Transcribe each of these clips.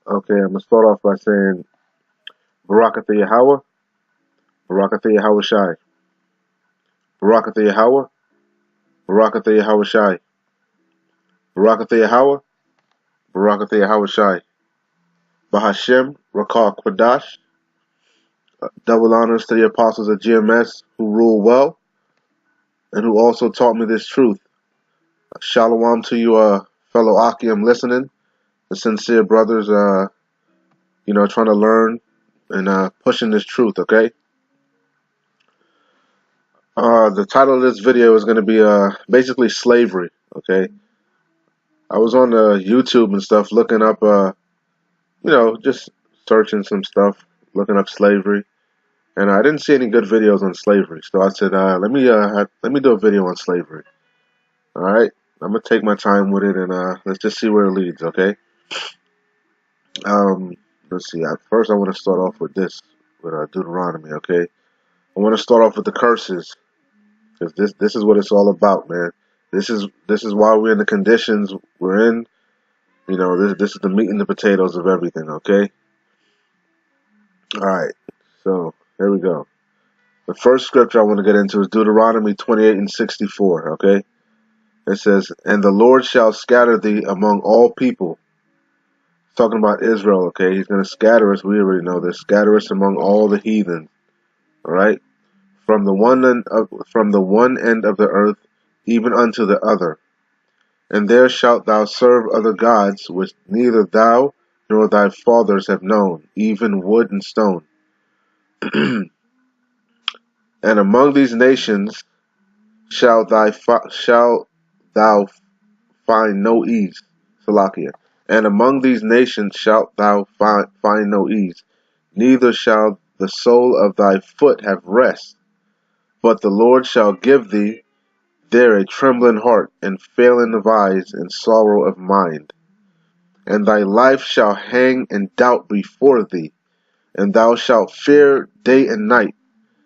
Okay, I'm gonna start off by saying Barakatha Yahweh, Barakatha Yahweh Shai, Barakatha Yahweh, Barakatha Yahweh Shai, Barakatha Yahweh, Barakatha Yahweh Shai, Bahashem, Rakah Kwadash, double honors to the apostles of GMS who rule well and who also taught me this truth. Shalom to you, fellow Akim listening, the sincere brothers, trying to learn and pushing this truth, okay? The title of this video is going to be basically slavery, okay? I was on YouTube and stuff looking up, just searching some stuff, looking up slavery, and I didn't see any good videos on slavery. So I said, let me do a video on slavery. All right, I'm gonna take my time with it, and let's just see where it leads. Okay. Um, let's see. First, I want to start off with this, with Deuteronomy. Okay. I want to start off with the curses, because this is what it's all about, man. This is why we're in the conditions we're in. This is the meat and the potatoes of everything. Okay. All right, so here we go. The first scripture I want to get into is Deuteronomy 28 and 64, okay? It says, "And the Lord shall scatter thee among all people." Talking about Israel, okay? He's going to scatter us. We already know this. Scatter us among all the heathen, all right? From the one end of the earth, even unto the other. And there shalt thou serve other gods, which neither thou nor thy fathers have known, even wood and stone. And among these nations shalt thou find no ease. Salakia. And among these nations shalt thou find no ease, neither shall the sole of thy foot have rest. But the Lord shall give thee there a trembling heart, and failing of eyes, and sorrow of mind. And thy life shall hang in doubt before thee, and thou shalt fear day and night,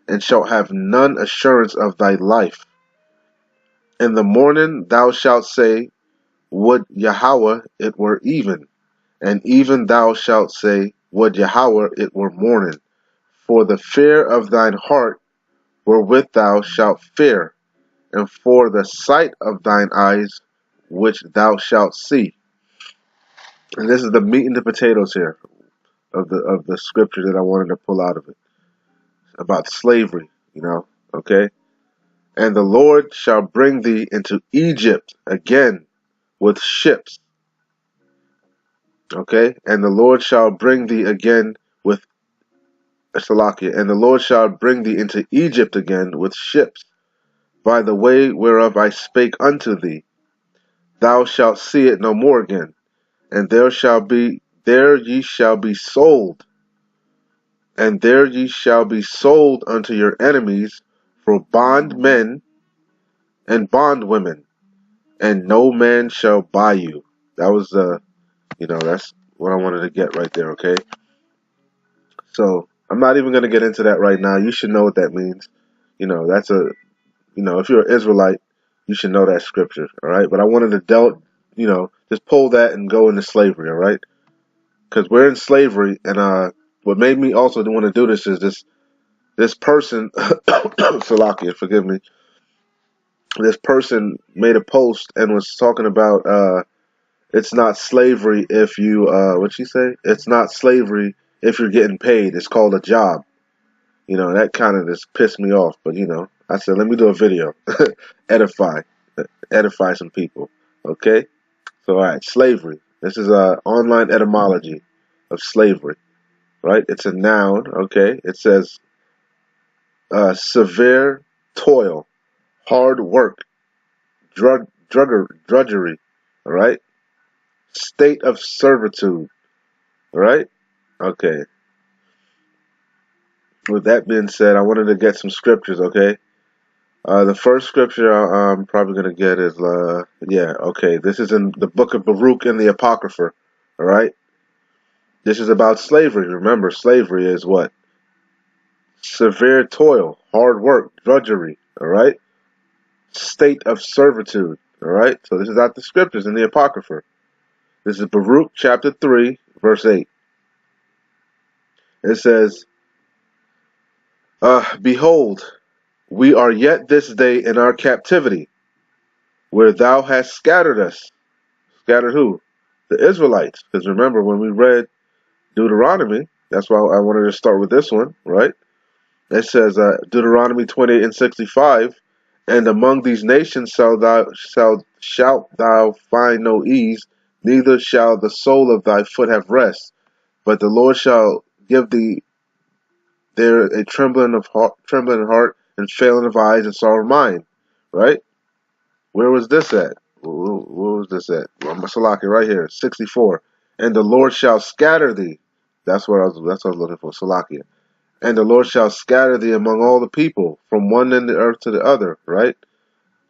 and shalt have none assurance of thy life. In the morning thou shalt say, Would Yahweh it were even, and even thou shalt say, Would Yahweh it were morning. For the fear of thine heart wherewith thou shalt fear, and for the sight of thine eyes which thou shalt see. And this is the meat and the potatoes here of the scripture that I wanted to pull out of it. About slavery, okay? And the Lord shall bring thee into Egypt again with ships. Okay? And the Lord shall bring thee again with Salakia, and the Lord shall bring thee into Egypt again with ships, by the way whereof I spake unto thee. Thou shalt see it no more again, and there ye shall be sold, and there ye shall be sold unto your enemies for bondmen and bondwomen, and no man shall buy you. That was that's what I wanted to get right there, okay? So I'm not even gonna get into that right now. You should know what that means. That's if you're an Israelite, you should know that scripture, all right? But I wanted to just pull that and go into slavery, all right? Because we're in slavery, and what made me also want to do this is this person, Salakia, forgive me. This person made a post and was talking about it's not slavery if you what'd she say? It's not slavery if you're getting paid. It's called a job. That kind of just pissed me off. But I said, let me do a video, edify some people. Okay. So all right, slavery. This is a online etymology of slavery. Right? It's a noun. Okay. It says severe toil, hard work, drudgery. All right. State of servitude. All right. Okay. With that being said, I wanted to get some scriptures. Okay. The first scripture I'm probably going to get is, okay. This is in the book of Baruch in the Apocrypha. All right. This is about slavery. Remember, slavery is what? Severe toil, hard work, drudgery. All right. State of servitude. All right. So this is out the scriptures in the Apocrypha. This is Baruch chapter 3, verse 8. It says, Behold, we are yet this day in our captivity, where thou hast scattered us. Scattered who? The Israelites. Because remember, when we read Deuteronomy, that's why I wanted to start with this one, right? It says, Deuteronomy 28 and 65, and among these nations shalt thou find no ease, neither shall the sole of thy foot have rest. But the Lord shall give thee there a trembling of heart, and failing of eyes, and sorrow of mind. Right? Where was this at? Where was this at? Salaki, right here, 64. And the Lord shall scatter thee. That's what I was looking for. Salakia. And the Lord shall scatter thee among all the people, from one end of the earth to the other. Right?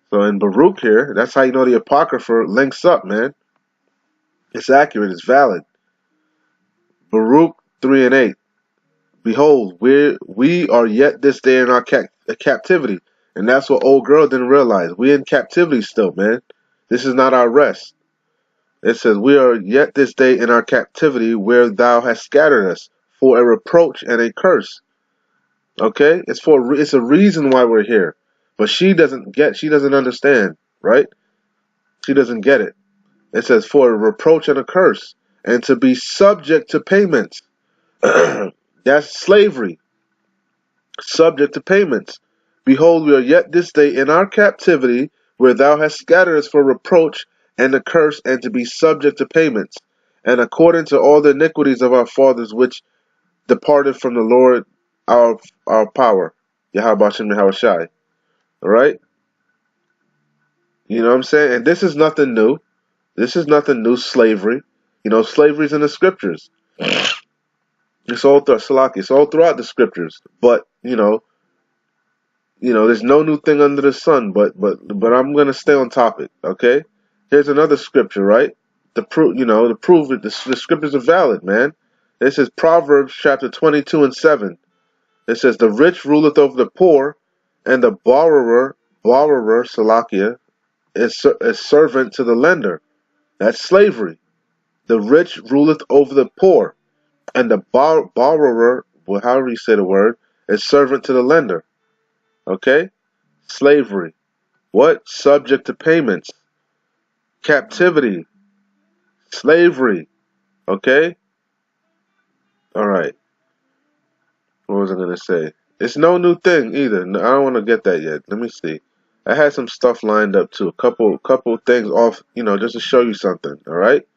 So in Baruch here, that's how you know the Apocrypha links up, man. It's accurate. It's valid. Baruch 3 and 8. Behold, we are yet this day in our captivity. And that's what old girl didn't realize. We in captivity still, man. This is not our rest. It says, we are yet this day in our captivity, where thou hast scattered us, for a reproach and a curse. Okay? It's a reason why we're here. But she doesn't understand, right? She doesn't get it. It says, for a reproach and a curse, and to be subject to payments. That's slavery. Subject to payments. Behold, we are yet this day in our captivity, where thou hast scattered us for reproach and a curse, and to be subject to payments, and according to all the iniquities of our fathers, which departed from the Lord our power. Yahweh Shem Yahushai. Alright? You know what I'm saying? And this is nothing new. This is nothing new, slavery. You know, slavery's in the scriptures. It's all throughout the scriptures. But, there's no new thing under the sun, but I'm gonna stay on topic, okay? Here's another scripture, right? The proof that the scriptures are valid, man. This is Proverbs chapter 22 and 7. It says, the rich ruleth over the poor, and the borrower, Salakia, is servant to the lender. That's slavery. The rich ruleth over the poor, and the borrower, well, however you say the word, is servant to the lender. Okay? Slavery. What? Subject to payments. Captivity. Slavery. Okay? Alright. What was I going to say? It's no new thing either. No, I don't want to get that yet. Let me see. I had some stuff lined up too. A couple things off, just to show you something. Alright?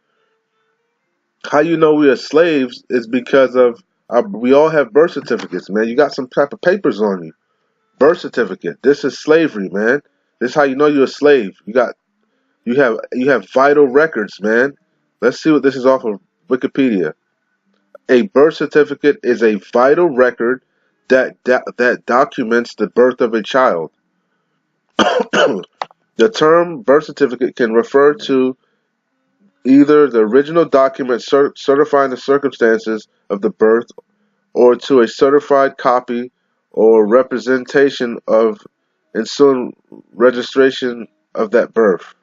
How you know we are slaves is because of we all have birth certificates, man. You got some type of papers on you. Birth certificate. This is slavery, man. This is how you know you're a slave. You have vital records, man. Let's see what this is off of Wikipedia. A birth certificate is a vital record that documents the birth of a child. The term birth certificate can refer to either the original document certifying the circumstances of the birth, or to a certified copy or representation of ensuing registration of that birth.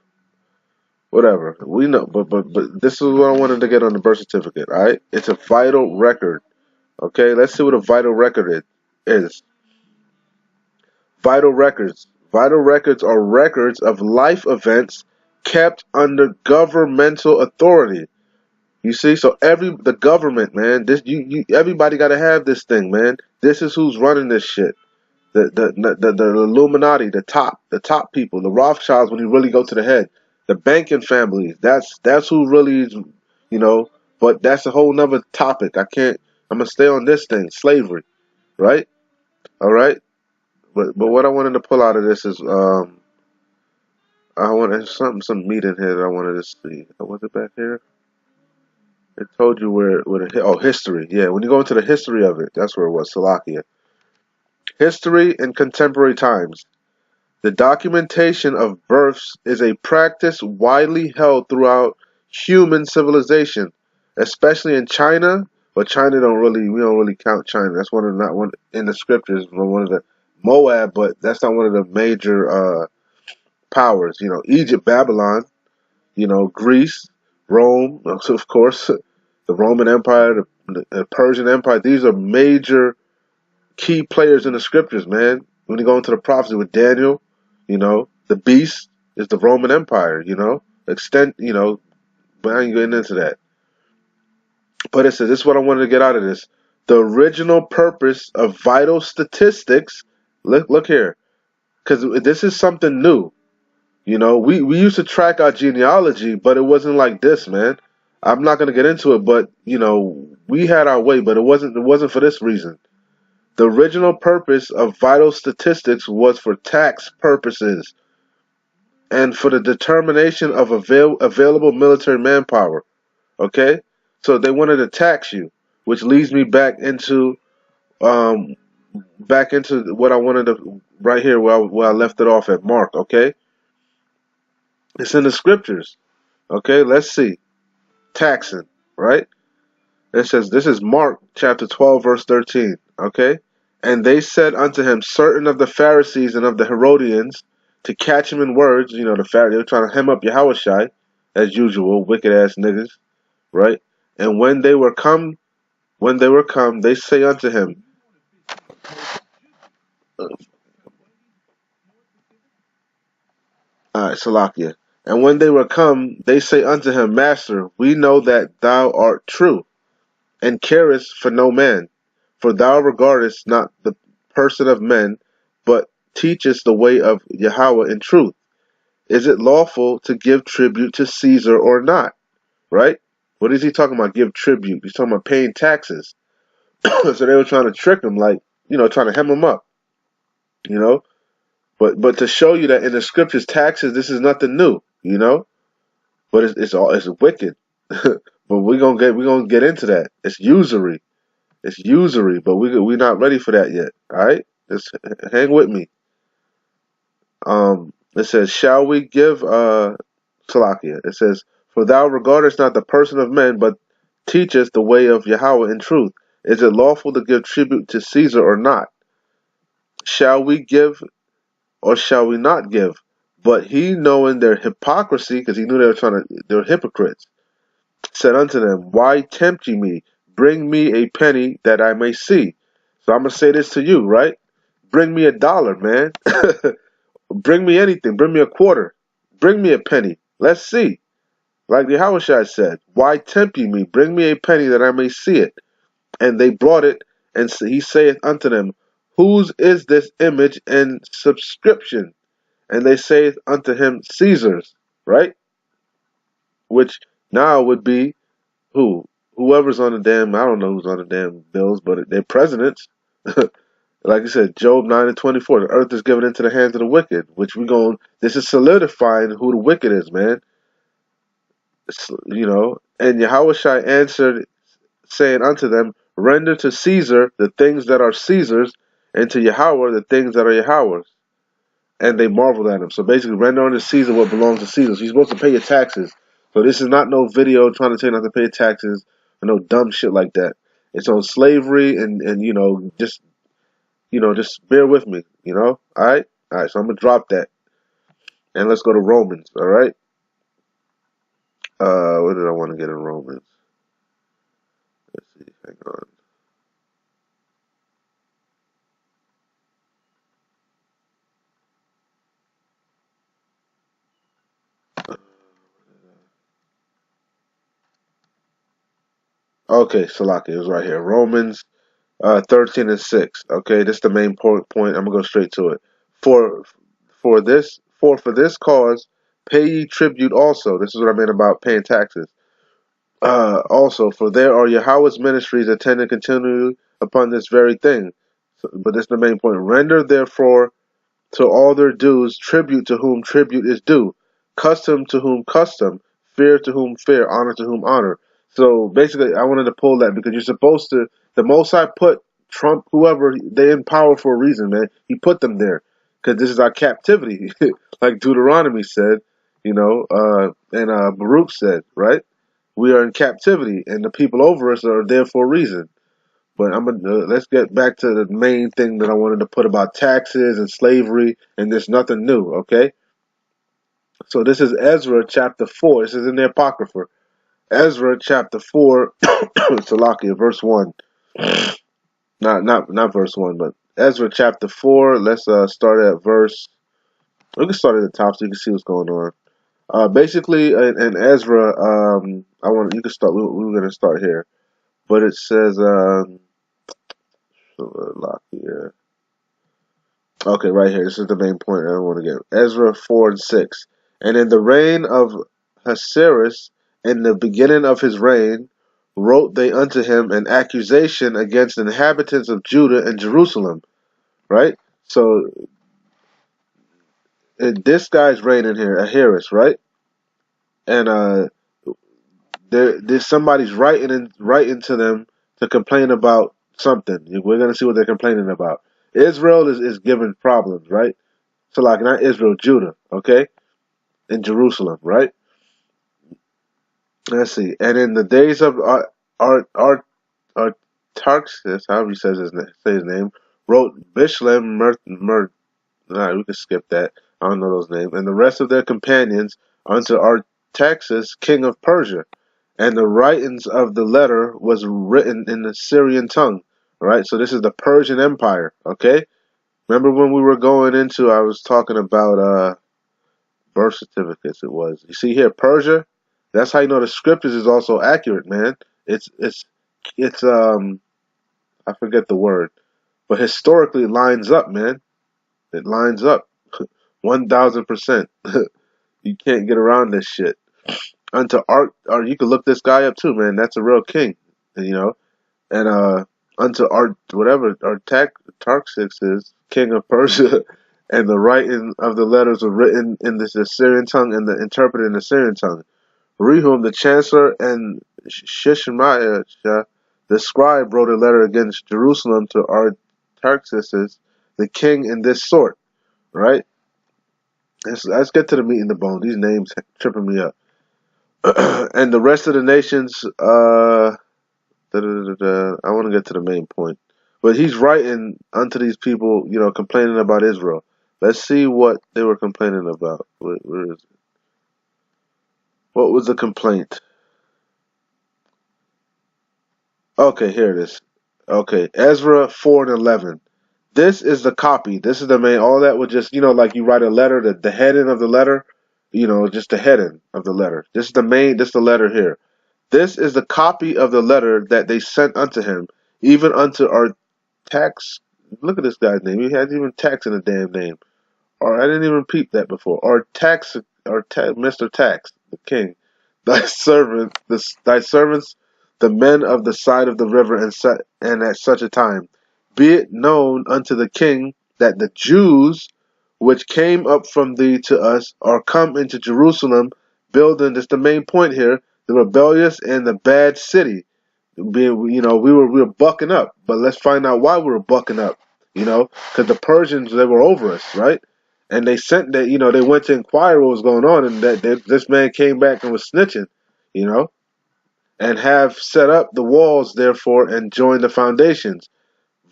Whatever. We know, but this is what I wanted to get on the birth certificate, alright? It's a vital record. Okay, let's see what a vital record is. Vital records. Vital records are records of life events kept under governmental authority. You see, so the government, man, everybody got to have this thing, man. This is who's running this shit. The Illuminati, the top people, the Rothschilds when you really go to the head, the banking families. That's who really is, But that's a whole nother topic. I'm gonna stay on this thing, slavery, right? All right. But what I wanted to pull out of this is I wanted some meat in here that I wanted to see. Was it back here? It told you where history. Yeah, when you go into the history of it, that's where it was. Salakia. History in contemporary times. The documentation of births is a practice widely held throughout human civilization, especially in China. But we don't really count China. That's not one in the scriptures, one of the Moab, but that's not one of the major powers. Egypt, Babylon, Greece, Rome, of course, the Roman Empire, the Persian Empire. These are major key players in the scriptures, man. When you go into the prophecy with Daniel, the beast is the Roman Empire, but I ain't getting into that. But it says, this is what I wanted to get out of this. The original purpose of vital statistics, look here, because this is something new. We used to track our genealogy, but it wasn't like this, man. I'm not gonna get into it, but we had our way, but it wasn't for this reason. The original purpose of vital statistics was for tax purposes and for the determination of available military manpower. Okay, so they wanted to tax you, which leads me um, back into what I wanted to right here where I left it off at Mark. Okay, it's in the scriptures. Okay, let's see. Taxing, right? It says, this is Mark chapter 12, verse 13. Okay, and they said unto him certain of the Pharisees and of the Herodians to catch him in words. The Pharisees, they were trying to hem up Yahushai as usual, wicked ass niggas, right? And when they were come, they say unto him, Salakia. And when they were come, they say unto him, Master, we know that thou art true, and carest for no man, for thou regardest not the person of men, but teachest the way of Yahweh in truth. Is it lawful to give tribute to Caesar or not? Right? What is he talking about? Give tribute. He's talking about paying taxes. So they were trying to trick him, like, trying to hem him up, you know. But to show you that in the scriptures, taxes, this is nothing new, But it's wicked. But we're gonna get into that. It's usury. It's usury, but we're not ready for that yet. All right, just hang with me. It says, "Shall we give Salakia?" It says, "For thou regardest not the person of men, but teachest the way of Yahweh in truth. Is it lawful to give tribute to Caesar or not? Shall we give or shall we not give?" But he, knowing their hypocrisy, because he knew they were hypocrites, said unto them, Why tempt ye me? Bring me a penny that I may see. So I'm gonna say this to you, right? Bring me $1, man. Bring me anything. Bring me a quarter. Bring me a penny. Let's see. Like the Yahushua said, Why tempt ye me? Bring me a penny that I may see it. And they brought it, and he saith unto them, Whose is this image and subscription? And they saith unto him, Caesar's, right? Which now would be who? Whoever's on the damn, I don't know who's on the damn bills, but they're presidents. Like I said, Job 9:24, the earth is given into the hands of the wicked, which this is solidifying who the wicked is, man. And Yahushua answered, saying unto them, Render to Caesar the things that are Caesar's, and to Yahweh the things that are Yahweh's. And they marveled at him. So basically, render unto Caesar what belongs to Caesar. So you're supposed to pay your taxes. So this is not no video trying to tell you not to pay your taxes or no dumb shit like that. It's on slavery and just bear with me, All right? All right, so I'm going to drop that. And let's go to Romans, all right? What did I want to get in Romans? Let's see, hang on. Okay, Salaki, it was right here. Romans 13:6. Okay, this is the main point. I'm gonna go straight to it. For this cause pay ye tribute also. This is what I meant about paying taxes. Also, for there are Yahweh's ministries attending continually upon this very thing. But this is the main point. Render therefore to all their dues, tribute to whom tribute is due, custom to whom custom, fear to whom fear, honor to whom honor. So basically, I wanted to pull that because you're supposed to. The Most High put Trump, whoever they in power for a reason, man. He put them there because this is our captivity, like Deuteronomy said, and Baruch said, right? We are in captivity, and the people over us are there for a reason. But let's get back to the main thing that I wanted to put about taxes and slavery, and there's nothing new, okay? So this is Ezra chapter 4. This is in the Apocrypha. Ezra chapter 4, Salakia, verse 1. Not verse 1, but Ezra chapter 4. Let's start at verse. We can start at the top so you can see what's going on. Basically, in Ezra, you can start. We're gonna start here, but it says, Salakia. Okay, right here. This is the main point I want to get. Ezra 4 and 6. And in the reign of Ahasuerus, in the beginning of his reign, wrote they unto him an accusation against the inhabitants of Judah and Jerusalem. Right? So, this guy's reigning here, Ahasuerus, right? And there's somebody's writing to them to complain about something. We're going to see what they're complaining about. Israel is giving problems, right? So, like, not Israel, Judah, okay? In Jerusalem, right? Let's see. And in the days of Artaxerxes, however he say his name, wrote Bishlam, we can skip that. I don't know those names. And the rest of their companions unto Artaxerxes, king of Persia. And the writings of the letter was written in the Syrian tongue. All right, so this is the Persian Empire. Okay, remember when we were going into? I was talking about birth certificates. It was. You see here, Persia. That's how you know the scriptures is also accurate, man. It's I forget the word, but historically it lines up, man. It lines up, 1,000%. You can't get around this shit. Unto art, or you can look this guy up too, man. That's a real king, you know. And unto art, whatever Artaxerxes is, king of Persia, and the writing of the letters were written in the Assyrian tongue and the interpreted in the Assyrian tongue. Rehum the chancellor and Shishmaiah the scribe wrote a letter against Jerusalem to Artaxerxes the king in this sort. Right? Let's get to the meat and the bone. These names tripping me up. And the rest of the nations, I want to get to the main point. But he's writing unto these people, you know, complaining about Israel. Let's see what they were complaining about. Where is it? What was the complaint? Okay, here it is. Okay, Ezra 4 and 11. This is the copy. This is the main. All that would just, you know, like you write a letter, the heading of the letter, you know, just the heading of the letter. This is the main, this is the letter here. This is the copy of the letter that they sent unto him, even unto our tax. Look at this guy's name. He has even tax in the damn name. Or I didn't even peep that before. Mr. Tax, the king, thy servants, the men of the side of the river, and at such a time, be it known unto the king that the Jews which came up from thee to us are come into Jerusalem, building. This is the main point here: the rebellious and the bad city. You know, we were bucking up, but let's find out why we were bucking up. You know, because the Persians, they were over us, right? And they sent that, you know, they went to inquire what was going on, and this man came back and was snitching, you know, and have set up the walls, therefore, and joined the foundations.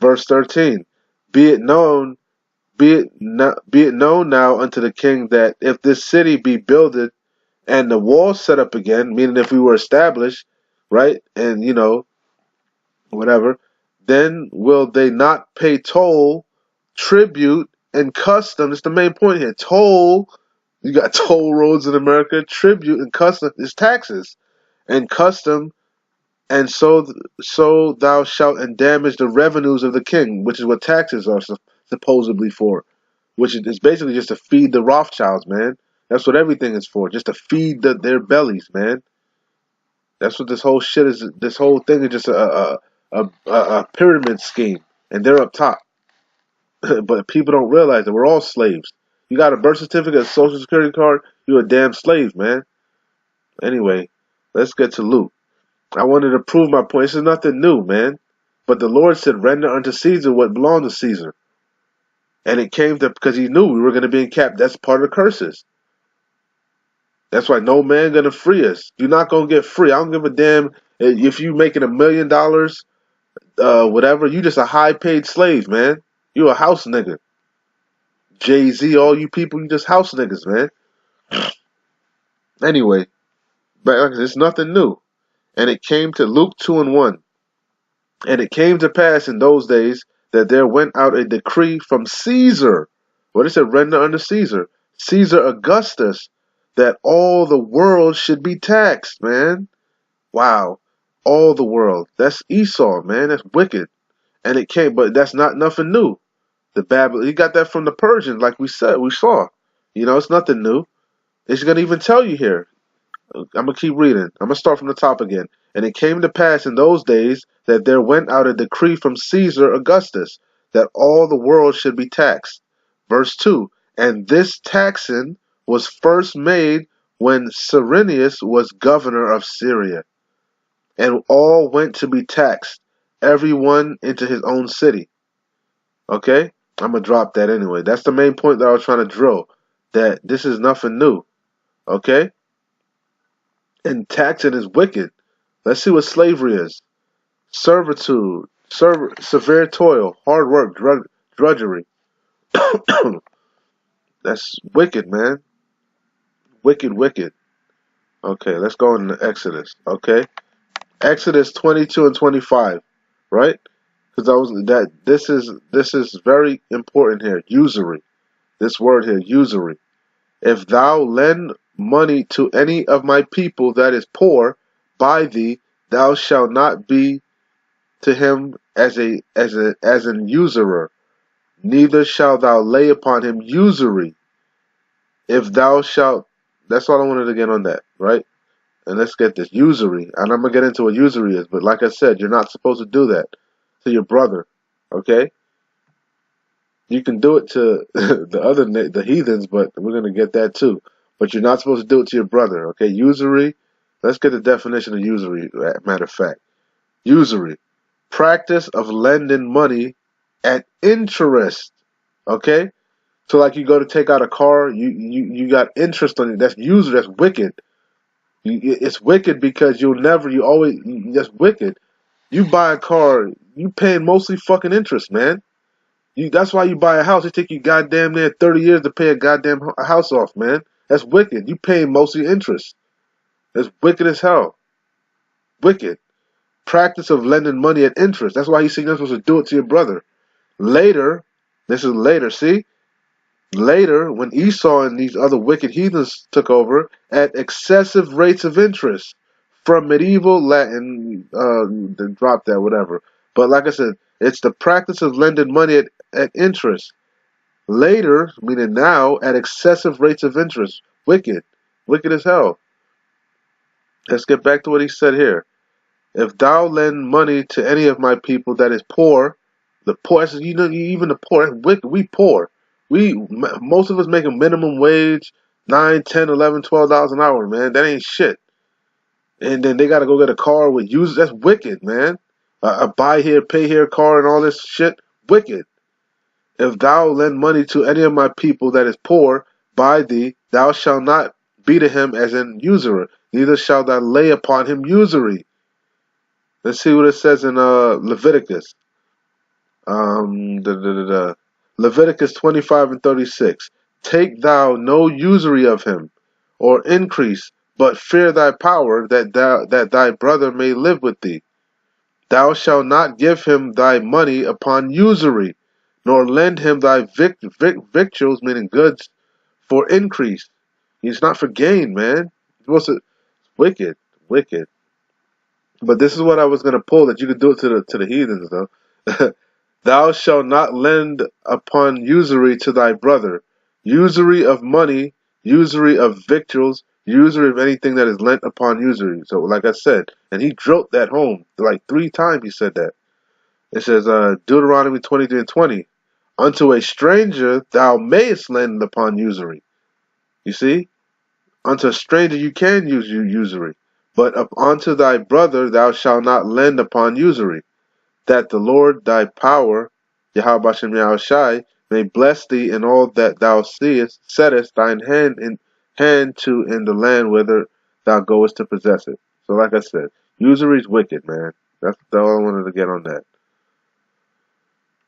Verse 13: Be it known, be it known now unto the king that if this city be builded and the walls set up again, meaning if we were established, right, and you know, whatever, then will they not pay toll, tribute, and custom? That's the main point here. Toll, you got toll roads in America. Tribute and custom is taxes and custom, and so thou shalt and damage the revenues of the king, which is what taxes are supposedly for, which is basically just to feed the Rothschilds, man. That's what everything is for, just to feed their bellies, man. That's what this whole shit is. This whole thing is just a pyramid scheme, and they're up top. But people don't realize that we're all slaves. You got a birth certificate, a social security card, you're a damn slave, man. Anyway, let's get to Luke. I wanted to prove my point. This is nothing new, man. But the Lord said, render unto Caesar what belongs to Caesar. And it came to, because he knew we were going to be in cap. That's part of the curses. That's why no man going to free us. You're not going to get free. I don't give a damn if you making $1 million, whatever. You just a high paid slave, man. You a house nigga. Jay-Z, all you people, you just house niggas, man. Anyway, but it's nothing new. And it came to Luke 2:1. And it came to pass in those days that there went out a decree from Caesar. What is it? Render unto Caesar. Caesar Augustus, that all the world should be taxed, man. Wow. All the world. That's Esau, man. That's wicked. And it came, but that's not nothing new. The Babylon, he got that from the Persians, like we said, we saw. It's nothing new. It's gonna even tell you here. I'm gonna keep reading. I'm gonna start from the top again. And it came to pass in those days that there went out a decree from Caesar Augustus that all the world should be taxed. Verse 2. And this taxing was first made when Cyrenius was governor of Syria. And all went to be taxed, every one into his own city. Okay? I'm gonna drop that anyway. That's the main point that I was trying to drill. That this is nothing new. Okay? And taxing is wicked. Let's see what slavery is. Servitude, severe toil, hard work, drudgery. That's wicked, man. Wicked, wicked. Okay, let's go into Exodus. Okay, Exodus 22 and 25, right? Because this is very important here. Usury. This word here, usury. If thou lend money to any of my people that is poor by thee, thou shalt not be to him as an usurer, neither shalt thou lay upon him usury. If thou shalt, that's all I wanted to get on that, right? And let's get this usury, and I'm gonna get into what usury is. But like I said, you're not supposed to do that to your brother, okay? You can do it to the heathens, but we're gonna get that too. But you're not supposed to do it to your brother, okay? Usury. Let's get the definition of usury. Matter of fact, usury, practice of lending money at interest. Okay, so like you go to take out a car, you got interest on it. That's usury. That's wicked. It's wicked because that's wicked. You buy a car, you paying mostly fucking interest, man. That's why you buy a house. It take you goddamn near 30 years to pay a goddamn house off, man. That's wicked. You paying mostly interest. That's wicked as hell. Wicked. Practice of lending money at interest. That's why you see you're not supposed to do it to your brother. Later, this is later, see? Later, when Esau and these other wicked heathens took over, at excessive rates of interest from medieval Latin, drop that, whatever. But like I said, it's the practice of lending money at interest. Later, meaning now, at excessive rates of interest. Wicked. Wicked as hell. Let's get back to what he said here. If thou lend money to any of my people that is poor, the poor, even the poor, that's wicked. We poor. Most of us making minimum wage, 9, 10, 11, $12 an hour, man. That ain't shit. And then they got to go get a car with users. That's wicked, man. A buy here, pay here car and all this shit. Wicked. If thou lend money to any of my people that is poor by thee, thou shalt not be to him as an usurer, neither shalt thou lay upon him usury. Let's see what it says in Leviticus. Leviticus 25 and 36. Take thou no usury of him, or increase, but fear thy power, that thy brother may live with thee. Thou shalt not give him thy money upon usury, nor lend him thy victuals, meaning goods, for increase. It's not for gain, man. Wicked, wicked. But this is what I was gonna pull, that you could do it to the heathens though. Thou shalt not lend upon usury to thy brother, usury of money, usury of victuals, usury of anything that is lent upon usury. So like I said, and he drilled that home like 3 times. He said that. It says Deuteronomy 23 and 20. Unto a stranger thou mayest lend upon usury. You see? Unto a stranger you can use usury. But unto thy brother thou shalt not lend upon usury, that the Lord thy power, Yahweh Bashem Yahushai, may bless thee in all that thou settest thine hand to in the land whither thou goest to possess it. So like I said, usury is wicked, man. That's all I wanted to get on that.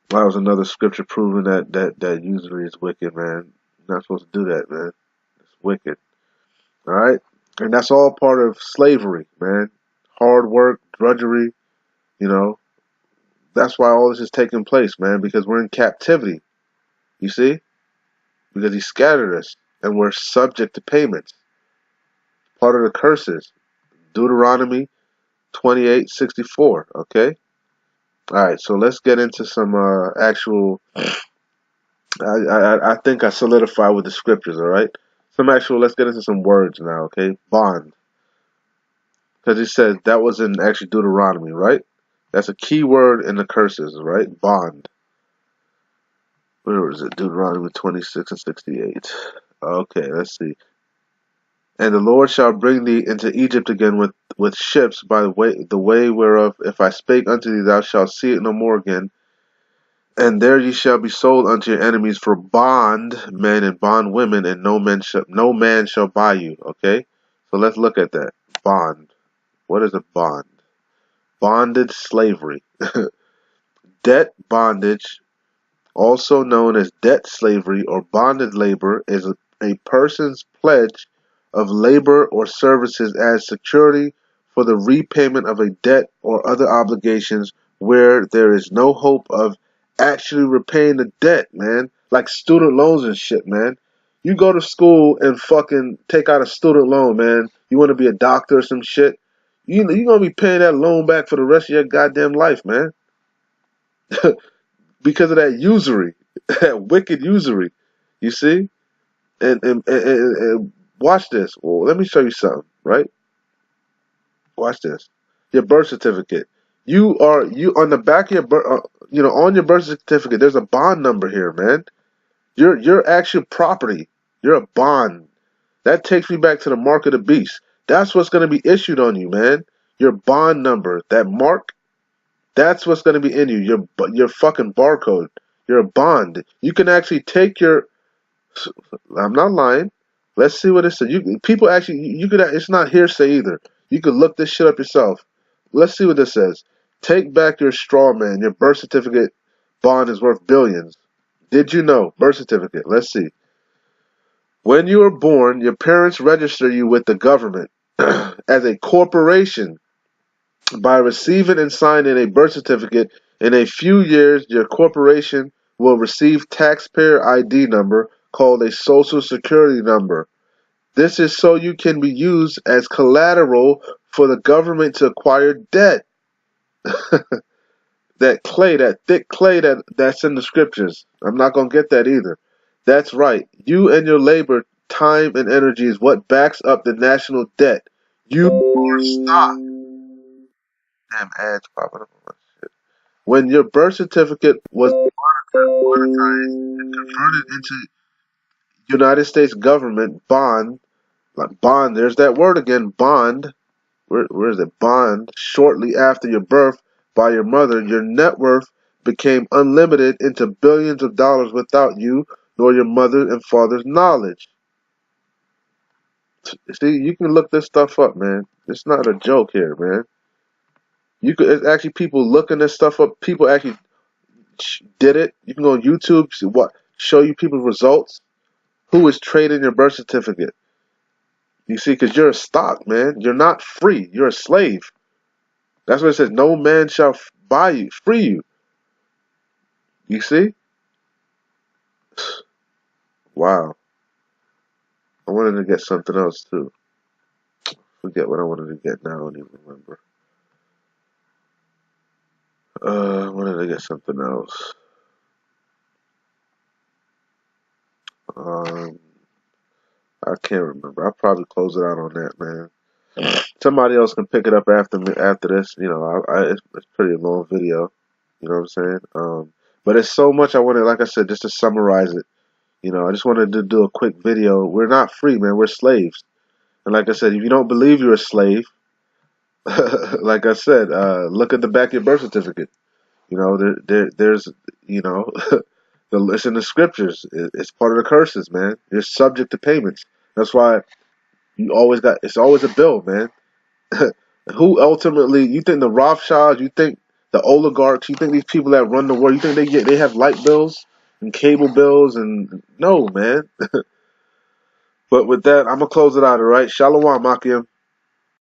That was another scripture proving that usury is wicked, man. You're not supposed to do that, man. It's wicked. Alright? And that's all part of slavery, man. hard work, drudgery. You know, that's why all this is taking place, man, because we're in captivity. You see? Because he scattered us, and we're subject to payments. Part of the curses. Deuteronomy 28:64. Okay? Alright, so let's get into some actual. I think I solidify with the scriptures, alright? Let's get into some words now, okay? Bond. Because he said that was in actually Deuteronomy, right? That's a key word in the curses, right? Bond. Where is it? Deuteronomy 26:68. Okay, let's see. And the Lord shall bring thee into Egypt again with ships by the way whereof if I spake unto thee thou shalt see it no more again. And there ye shall be sold unto your enemies for bondmen and bondwomen, and no man shall buy you. Okay? So let's look at that. Bond. What is a bond? Bonded slavery. Debt bondage, also known as debt slavery or bonded labor, is a person's pledge of labor or services as security for the repayment of a debt or other obligations where there is no hope of actually repaying the debt, man. Like student loans and shit, man. You go to school and fucking take out a student loan, man. You want to be a doctor or some shit. You're going to be paying that loan back for the rest of your goddamn life, man. Because of that usury, that wicked usury. You see? And watch this. Well, let me show you something, right? Watch this. Your birth certificate. You on the back of your on your birth certificate. There's a bond number here, man. Your actual property. You're a bond. That takes me back to the mark of the beast. That's what's going to be issued on you, man. Your bond number, that mark. That's what's going to be in you. Your fucking barcode. You're a bond. You can actually take your. I'm not lying. Let's see what it says. People actually, you could. It's not hearsay either. You could look this shit up yourself. Let's see what this says. Take back your straw man. Your birth certificate bond is worth billions. Did you know? Birth certificate. Let's see. When you were born, your parents register you with the government as a corporation. By receiving and signing a birth certificate, in a few years, your corporation will receive taxpayer ID number called a social security number. This is so you can be used as collateral for the government to acquire debt. That thick clay that's in the scriptures. I'm not going to get that either. That's right. You and your labor, time, and energy is what backs up the national debt. You are stock. Damn ads popping up on my shit. When your birth certificate was monetized and converted into United States government bond, like bond, there's that word again, bond. Where is it? Bond. Shortly after your birth by your mother, your net worth became unlimited into billions of dollars without you nor your mother and father's knowledge. See, you can look this stuff up, man. It's not a joke here, man. It's actually people looking this stuff up. People actually did it. You can go on YouTube, show you people's results. Who is trading your birth certificate? You see, because you're a stock, man. You're not free. You're a slave. That's what it says. No man shall buy you, free you. You see? Wow. I wanted to get something else too. Forget what I wanted to get now. I don't even remember. I wanted to get something else. I can't remember. I'll probably close it out on that, man. Somebody else can pick it up after me, after this. You know, it's pretty long video. You know what I'm saying? But it's so much I wanted, like I said, just to summarize it. You know, I just wanted to do a quick video. We're not free, man. We're slaves. And like I said, if you don't believe you're a slave, like I said, look at the back of your birth certificate. You know, there's, you know, it's in the scriptures. It's part of the curses, man. You're subject to payments. That's why it's always a bill, man. Who ultimately, you think the Rothschilds, you think the oligarchs, you think these people that run the world, you think they have light bills and cable bills and no, man. But with that, I'm gonna close it out, all right? Shalom, Makiam.